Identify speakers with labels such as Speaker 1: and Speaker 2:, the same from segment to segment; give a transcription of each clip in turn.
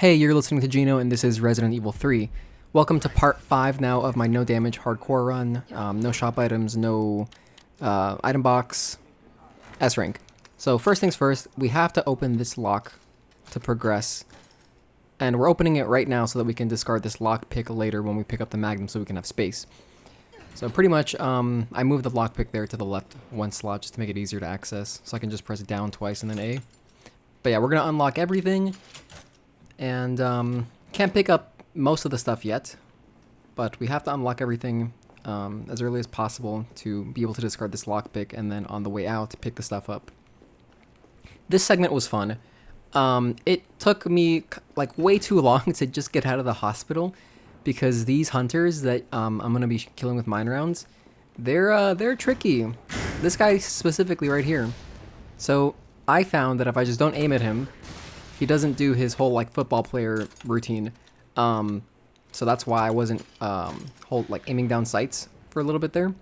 Speaker 1: Hey, you're listening to Gino, and this is Resident Evil 3. Welcome to part 5 now of my no damage hardcore run. No shop items, no item box, S rank. So first things first, we have to open this lock to progress. And we're opening it right now so that we can discard this lockpick later when we pick up the Magnum so we can have space. So pretty much, I moved the lockpick there to the left one slot just to make it easier to access. So I can just press it down twice and then A. But yeah, we're going to unlock everything. And can't pick up most of the stuff yet, but we have to unlock everything as early as possible to be able to discard this lockpick, and then on the way out, pick the stuff up. This segment was fun. It took me like way too long to just get out of the hospital because these hunters that I'm gonna be killing with mine rounds, they're tricky. This guy specifically right here. So I found that if I just don't aim at him, he doesn't do his whole like football player routine, so that's why I wasn't aiming down sights for a little bit there.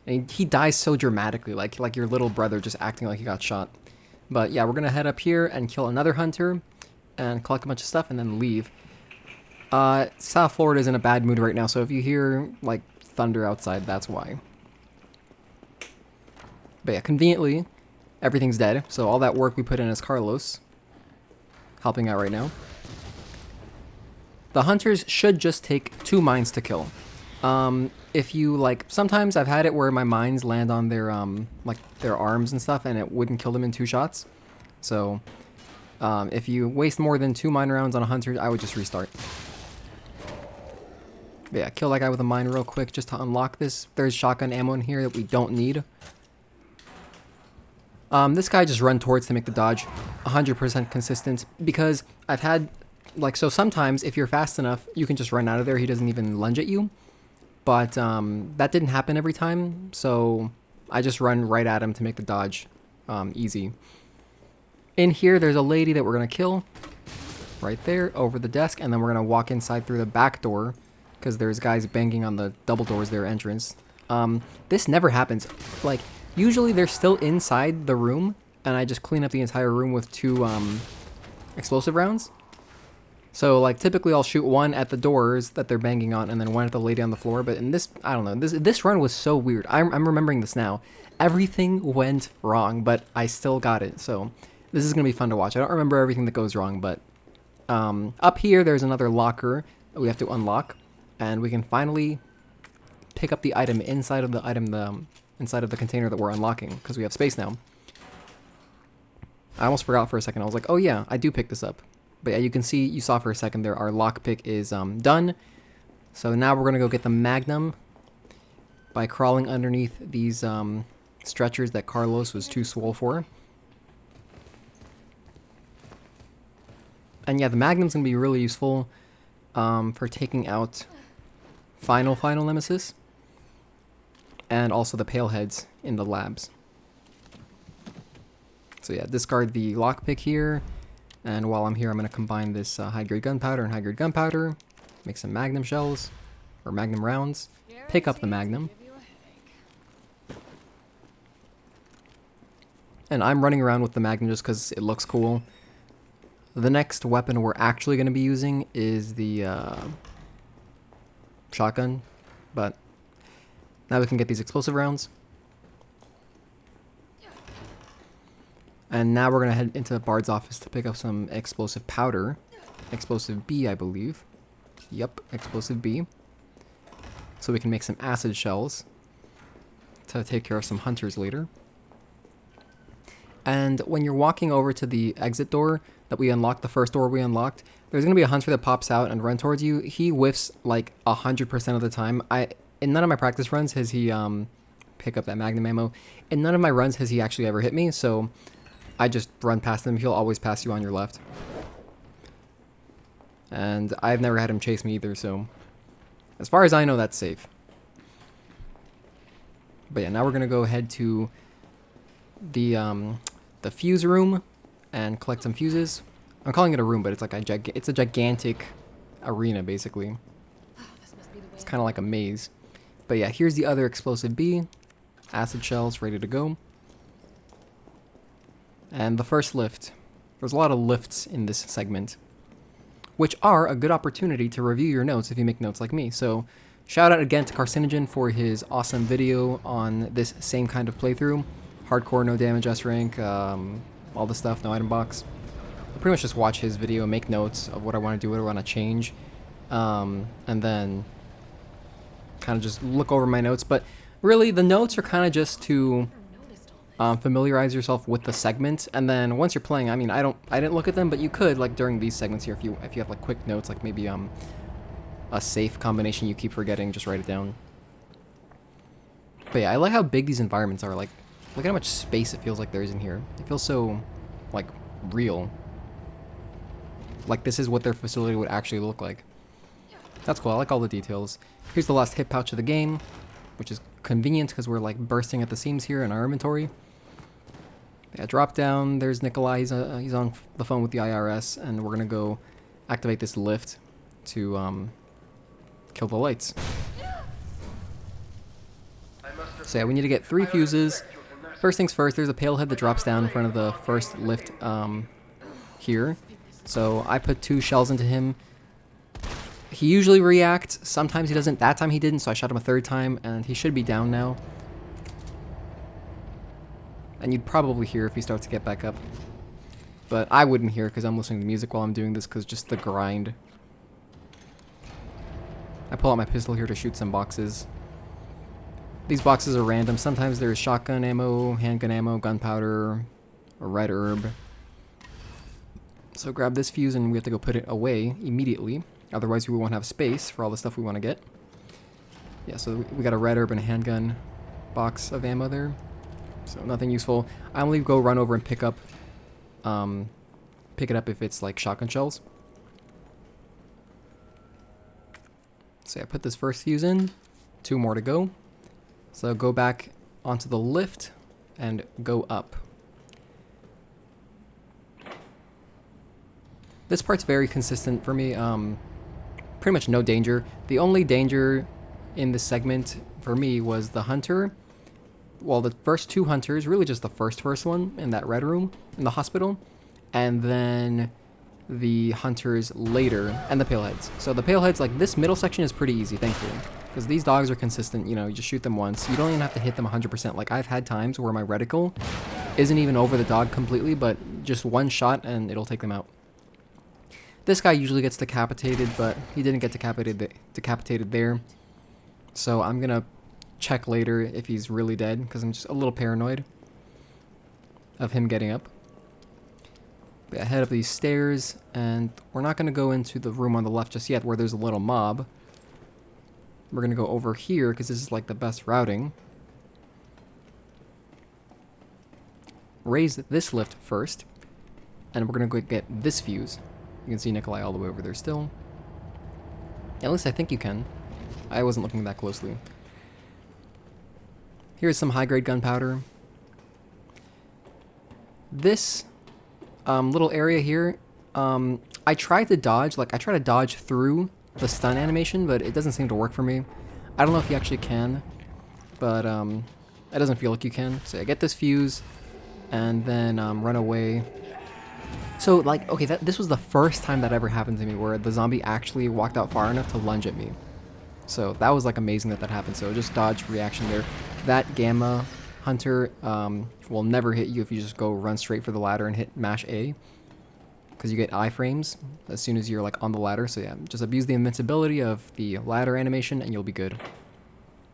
Speaker 1: And he dies so dramatically, like your little brother just acting like he got shot. But yeah, we're gonna head up here and kill another hunter, and collect a bunch of stuff, and then leave. South Florida is in a bad mood right now, so if you hear like thunder outside, that's why. But yeah, conveniently, everything's dead. So all that work we put in as Carlos helping out right now. The hunters should just take 2 mines to kill. If you like, sometimes I've had it where my mines land on their their arms and stuff, and it wouldn't kill them in 2 shots. So if you waste more than 2 mine rounds on a hunter, I would just restart. But yeah, kill that guy with a mine real quick just to unlock this. There's shotgun ammo in here that we don't need. This guy just run towards to make the dodge 100% consistent, because I've had, so sometimes if you're fast enough, you can just run out of there. He doesn't even lunge at you. But that didn't happen every time, so I just run right at him to make the dodge easy. In here, there's a lady that we're going to kill right there over the desk, and then we're going to walk inside through the back door because there's guys banging on the double doors, their entrance. This never happens. Usually they're still inside the room, and I just clean up the entire room with 2 explosive rounds. So typically I'll shoot 1 at the doors that they're banging on, and then 1 at the lady on the floor. But in this, I don't know, this run was so weird. I'm remembering this now. Everything went wrong, but I still got it. So this is gonna be fun to watch. I don't remember everything that goes wrong, but up here there's another locker that we have to unlock, and we can finally pick up the item inside of the inside of the container that we're unlocking, because we have space now. I almost forgot for a second. I was like, oh yeah, I do pick this up. But yeah, you saw for a second there, our lockpick is done. So now we're gonna go get the Magnum by crawling underneath these stretchers that Carlos was too swole for. And yeah, the Magnum's gonna be really useful for taking out final nemesis, and also the pale heads in the labs. So yeah, discard the lockpick here, and while I'm here, I'm going to combine this high-grade gunpowder and high-grade gunpowder, make some Magnum shells, or Magnum rounds, pick up the Magnum. And I'm running around with the Magnum just because it looks cool. The next weapon we're actually going to be using is the shotgun, but now we can get these explosive rounds. And now we're going to head into Bard's office to pick up some explosive powder. Explosive B, I believe. Yep, explosive B. So we can make some acid shells to take care of some hunters later. And when you're walking over to the exit door that we unlocked, the first door we unlocked, there's going to be a hunter that pops out and run towards you. He whiffs 100% of the time. In none of my practice runs has he pick up that Magnum ammo. In none of my runs has he actually ever hit me, so I just run past him. He'll always pass you on your left. And I've never had him chase me either, so as far as I know, that's safe. But yeah, now we're gonna go head to the fuse room and collect some fuses. I'm calling it a room, but it's it's a gigantic arena basically. It's kind of like a maze. But yeah, here's the other explosive B. Acid shells ready to go. And the first lift. There's a lot of lifts in this segment. which are a good opportunity to review your notes if you make notes like me. So shout out again to Carcinogen for his awesome video on this same kind of playthrough. Hardcore, no damage, S rank, all the stuff, no item box. I'll pretty much just watch his video and make notes of what I want to do, what I want to change, and then kind of just look over my notes. But really, the notes are kind of just to familiarize yourself with the segment, and then once you're playing, I mean, I didn't look at them, but you could, like, during these segments here, if you have like quick notes, like maybe a safe combination you keep forgetting, just write it down. But yeah, I like how big these environments are. Like, look at how much space it feels like there is in here. It feels so, like, real. Like this is what their facility would actually look like. That's cool. I like all the details. Here's the last hit pouch of the game, which is convenient because we're like bursting at the seams here in our inventory. Yeah, drop down. There's Nikolai. He's on the phone with the IRS, and we're gonna go activate this lift to kill the lights. So yeah, we need to get 3 fuses. First things first, there's a pale head that drops down in front of the first lift here. So I put 2 shells into him. He usually reacts. Sometimes he doesn't. That time he didn't, so I shot him a 3rd time, and he should be down now. And you'd probably hear if he starts to get back up. But I wouldn't hear because I'm listening to music while I'm doing this, because just the grind. I pull out my pistol here to shoot some boxes. These boxes are random. Sometimes there's shotgun ammo, handgun ammo, gunpowder, or red herb. So grab this fuse and we have to go put it away immediately. Otherwise we won't have space for all the stuff we want to get. Yeah, so we got a red herb and a handgun box of ammo there. So nothing useful. I only go run over and pick it up if it's like shotgun shells. So yeah, put this first fuse in. 2 more to go. So go back onto the lift and go up. This part's very consistent for me. Pretty much no danger. The only danger in this segment for me was the hunter. Well, the first 2 hunters, really just the first one in that red room in the hospital, and then the hunters later, and the paleheads. So the paleheads, like this middle section is pretty easy, thankfully, because these dogs are consistent. You know, you just shoot them once. You don't even have to hit them 100%. Like I've had times where my reticle isn't even over the dog completely, but just 1 shot and it'll take them out. This guy usually gets decapitated, but he didn't get decapitated there. So I'm gonna check later if he's really dead, because I'm just a little paranoid of him getting up. But head up these stairs, and we're not gonna go into the room on the left just yet where there's a little mob. We're gonna go over here because this is like the best routing. Raise this lift first, and we're gonna go get this fuse. You can see Nikolai all the way over there still. At least I think you can. I wasn't looking that closely. Here's some high-grade gunpowder. This little area here, I tried to dodge. Like I try to dodge through the stun animation, but it doesn't seem to work for me. I don't know if you actually can, but it doesn't feel like you can. So I get this fuse, and then run away. So, like, okay, this was the first time that ever happened to me where the zombie actually walked out far enough to lunge at me. So that was, like, amazing that happened. So just dodge reaction there. That Gamma Hunter will never hit you if you just go run straight for the ladder and hit mash A. Because you get iframes as soon as you're, like, on the ladder. So yeah, just abuse the invincibility of the ladder animation and you'll be good.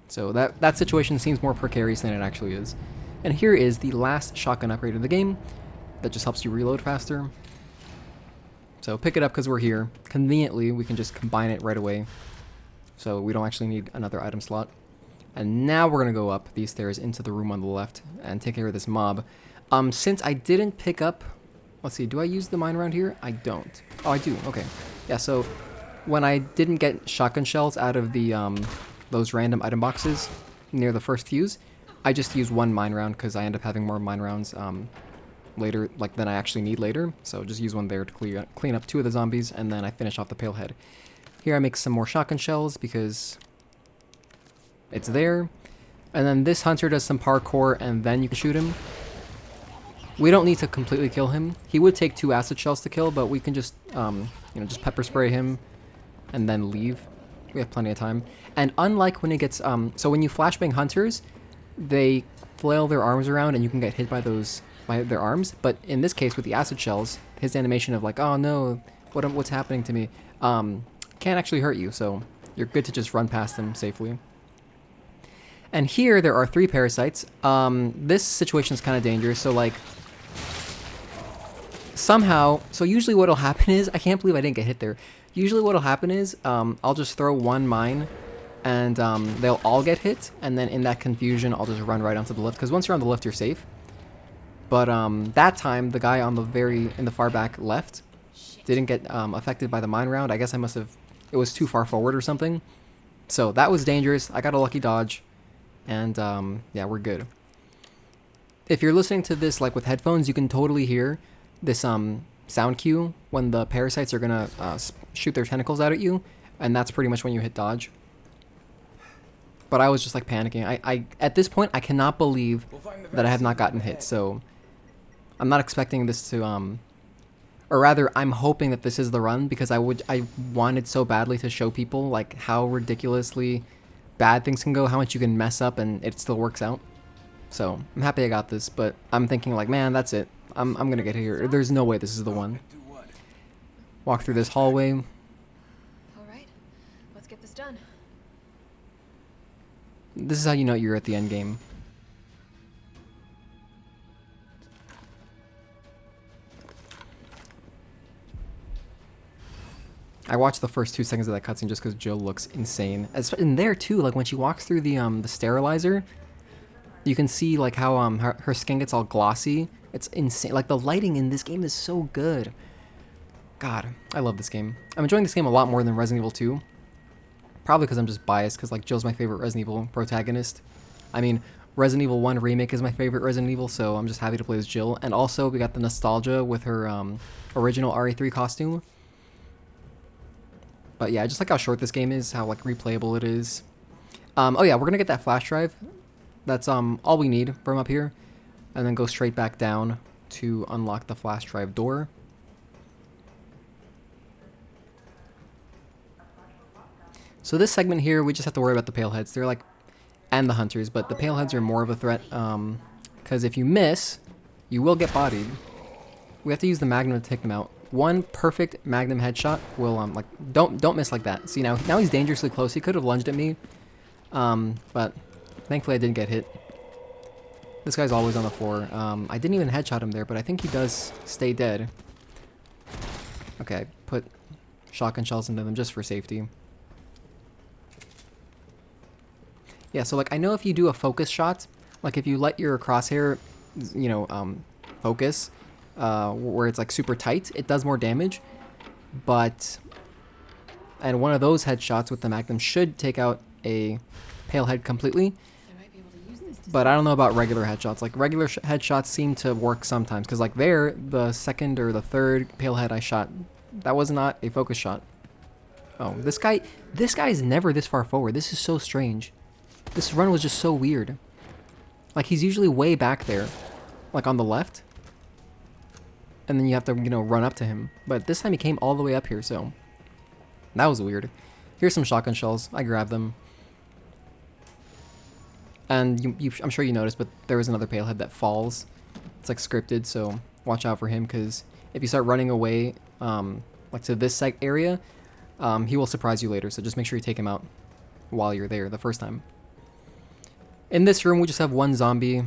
Speaker 1: So that situation seems more precarious than it actually is. And here is the last shotgun upgrade of the game. That just helps you reload faster. So pick it up because we're here. Conveniently, we can just combine it right away. So we don't actually need another item slot. And now we're going to go up these stairs into the room on the left and take care of this mob. Since I didn't pick up... Let's see, do I use the mine round here? I don't. Oh, I do. Okay. Yeah, so when I didn't get shotgun shells out of the those random item boxes near the first fuse, I just used 1 mine round because I end up having more mine rounds later, like than I actually need later. So just use 1 there to clean up 2 of the zombies, and then I finish off the pale head. Here I make some more shotgun shells because it's there. And then this hunter does some parkour, and then you can shoot him. We don't need to completely kill him. He would take 2 acid shells to kill, but we can just, just pepper spray him and then leave. We have plenty of time. And unlike when it gets, so when you flashbang hunters, they flail their arms around and you can get hit by their arms. But in this case, with the acid shells, his animation of like, oh no, what's happening to me, can't actually hurt you. So you're good to just run past them safely. And here there are 3 parasites. This situation is kind of dangerous. So like, somehow, so usually what'll happen is, I can't believe I didn't get hit there. Usually what'll happen is, I'll just throw 1 mine, and they'll all get hit, and then in that confusion, I'll just run right onto the lift, because once you're on the lift, you're safe. But that time, the guy on in the far back left didn't get affected by the mine round. I guess it was too far forward or something. So that was dangerous. I got a lucky dodge, and yeah, we're good. If you're listening to this like with headphones, you can totally hear this sound cue when the parasites are gonna shoot their tentacles out at you, and that's pretty much when you hit dodge. But I was just like panicking. I at this point I cannot believe that I have not gotten hit. So I'm not expecting this to or rather I'm hoping that this is the run, because I wanted so badly to show people like how ridiculously bad things can go, how much you can mess up and it still works out. So I'm happy I got this, but I'm thinking like, man, that's it. I'm gonna get here. There's no way this is the one. Walk through this hallway.
Speaker 2: All right, let's get this done.
Speaker 1: This is how you know you're at the end game. I watched the first 2 seconds of that cutscene just because Jill looks insane. And there too, like when she walks through the sterilizer, you can see like how her skin gets all glossy. It's insane. Like the lighting in this game is so good. God, I love this game. I'm enjoying this game a lot more than Resident Evil 2. Probably because I'm just biased, because like Jill's my favorite Resident Evil protagonist. I mean, Resident Evil 1 Remake is my favorite Resident Evil, so I'm just happy to play as Jill. And also, we got the nostalgia with her original RE3 costume. But yeah, I just like how short this game is, how like replayable it is. Oh yeah, we're gonna get that flash drive. That's all we need from up here. And then go straight back down to unlock the flash drive door. So this segment here, we just have to worry about the paleheads. They're like, and the hunters, but the paleheads are more of a threat, because if you miss, you will get bodied. We have to use the magnum to take them out. 1 perfect magnum headshot will like don't miss like that. See now he's dangerously close. He could have lunged at me, but thankfully I didn't get hit. This guy's always on the floor. I didn't even headshot him there, but I think he does stay dead. Okay, put shotgun shells into them just for safety. Yeah, so like I know if you do a focus shot, like if you let your crosshair, focus, where it's like super tight, it does more damage. And one of those headshots with the Magnum should take out a pale head completely. But I don't know about regular headshots. Like regular headshots seem to work sometimes, because like there, the second or the third pale head I shot, that was not a focus shot. Oh, this guy is never this far forward. This is so strange. This run was just so weird. Like he's usually way back there, like on the left. And then you have to, run up to him. But this time he came all the way up here, so that was weird. Here's some shotgun shells. I grabbed them. And I'm sure you noticed, but there was another pale head that falls. It's like scripted, so watch out for him, because if you start running away, like to this area, he will surprise you later. So just make sure you take him out while you're there the first time. In this room, we just have 1 zombie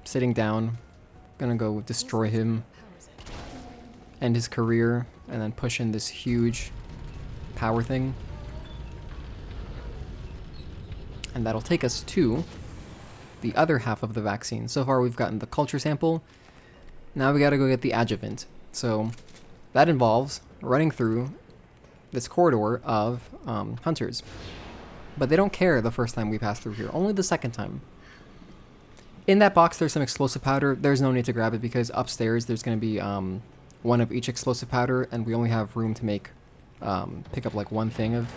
Speaker 1: sitting down. Gonna go destroy him, end his career, and then push in this huge power thing. And that'll take us to the other half of the vaccine. So far we've gotten the culture sample. Now we gotta go get the adjuvant. So that involves running through this corridor of hunters. But they don't care the first time we pass through here, only the second time. In that box there's some explosive powder. There's no need to grab it because upstairs there's going to be 1 of each explosive powder, and we only have room to make pick up like 1 thing of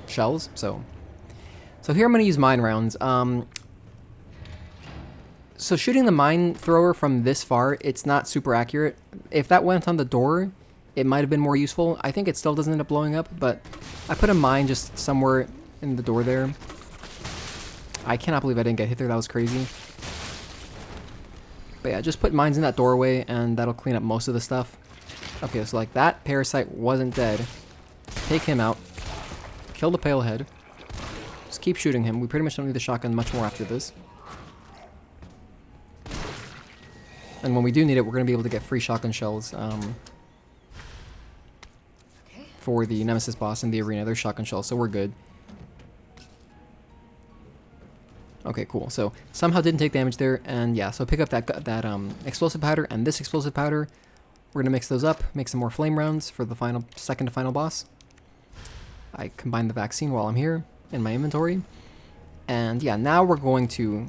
Speaker 1: shells. So here I'm going to use mine rounds. So shooting the mine thrower from this far, it's not super accurate. If that went on the door, it might have been more useful. I think it still doesn't end up blowing up, but I put a mine just somewhere in the door there. I cannot believe I didn't get hit there. That was crazy. But yeah, just put mines in that doorway, and that'll clean up most of the stuff. Okay, so like that parasite wasn't dead. Take him out. Kill the pale head. Just keep shooting him. We pretty much don't need the shotgun much more after this. And when we do need it, we're going to be able to get free shotgun shells for the Nemesis boss in the arena. There's shotgun shells, so we're good. Okay, cool. So somehow didn't take damage there, and yeah, so pick up that explosive powder and this explosive powder. We're going to mix those up, make some more flame rounds for the second to final boss. I combined the vaccine while I'm here in my inventory. And yeah, now we're going to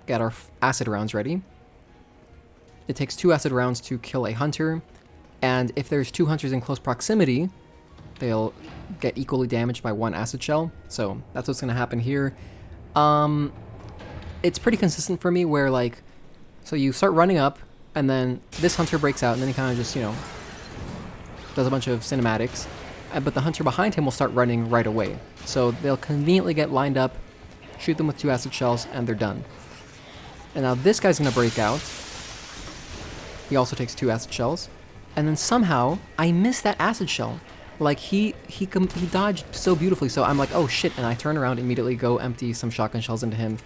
Speaker 1: get our acid rounds ready. It takes 2 acid rounds to kill a hunter, and if there's 2 hunters in close proximity, they'll get equally damaged by 1 acid shell. So that's what's going to happen here. It's pretty consistent for me where, like, so you start running up, and then this hunter breaks out, and then he kind of just, you know, does a bunch of cinematics. But the hunter behind him will start running right away. So they'll conveniently get lined up, shoot them with 2 acid shells, and they're done. And now this guy's going to break out. He also takes 2 acid shells. And then somehow, I missed that acid shell. Like, he dodged so beautifully, so I'm like, oh shit, and I turn around, immediately go empty some shotgun shells into him.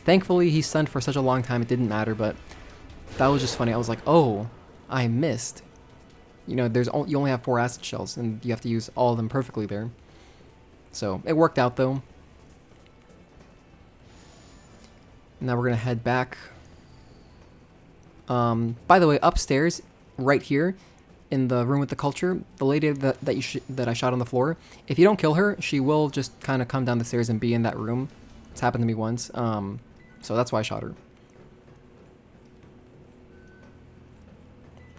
Speaker 1: Thankfully, he's stunned for such a long time, it didn't matter, but that was just funny. I was like, oh, I missed. You know, you only have 4 acid shells, and you have to use all of them perfectly there. So, it worked out, though. Now we're going to head back. By the way, upstairs, right here, in the room with the culture, the lady that I shot on the floor, if you don't kill her, she will just kind of come down the stairs and be in that room. It's happened to me once, so that's why I shot her.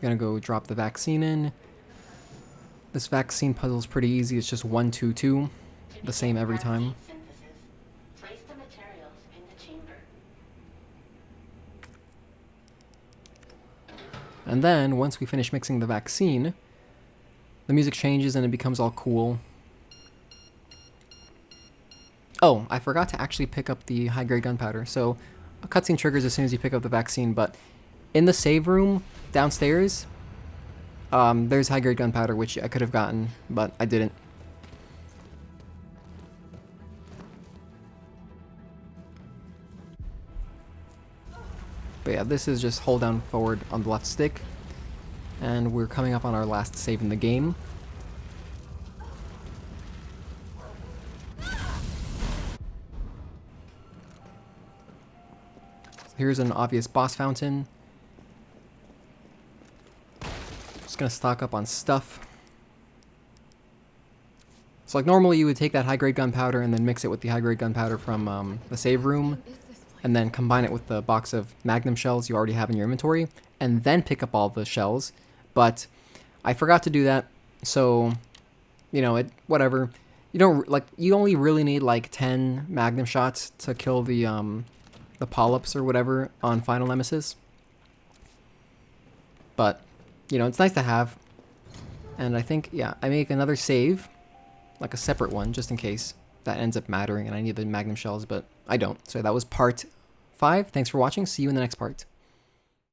Speaker 1: Gonna go drop the vaccine in. This vaccine puzzle is pretty easy. It's just 1, 2, 2, the same every time.
Speaker 3: Place the materials in the chamber.
Speaker 1: And then once we finish mixing the vaccine, the music changes and it becomes all cool. Oh, I forgot to actually pick up the high-grade gunpowder. So a cutscene triggers as soon as you pick up the vaccine, but in the save room downstairs, there's high-grade gunpowder, which I could have gotten, but I didn't. But yeah, this is just hold down forward on the left stick, and we're coming up on our last save in the game. Here's an obvious boss fountain. Just gonna stock up on stuff. So like normally you would take that high-grade gunpowder and then mix it with the high-grade gunpowder from the save room, and then combine it with the box of magnum shells you already have in your inventory, and then pick up all the shells. But I forgot to do that, so you know, whatever. You don't you only really need like 10 magnum shots to kill the polyps or whatever on Final Nemesis. But, you know, it's nice to have. And I think, yeah, I make another save, like a separate one, just in case that ends up mattering and I need the magnum shells, but I don't. So that was part 5. Thanks for watching. See you in the next part.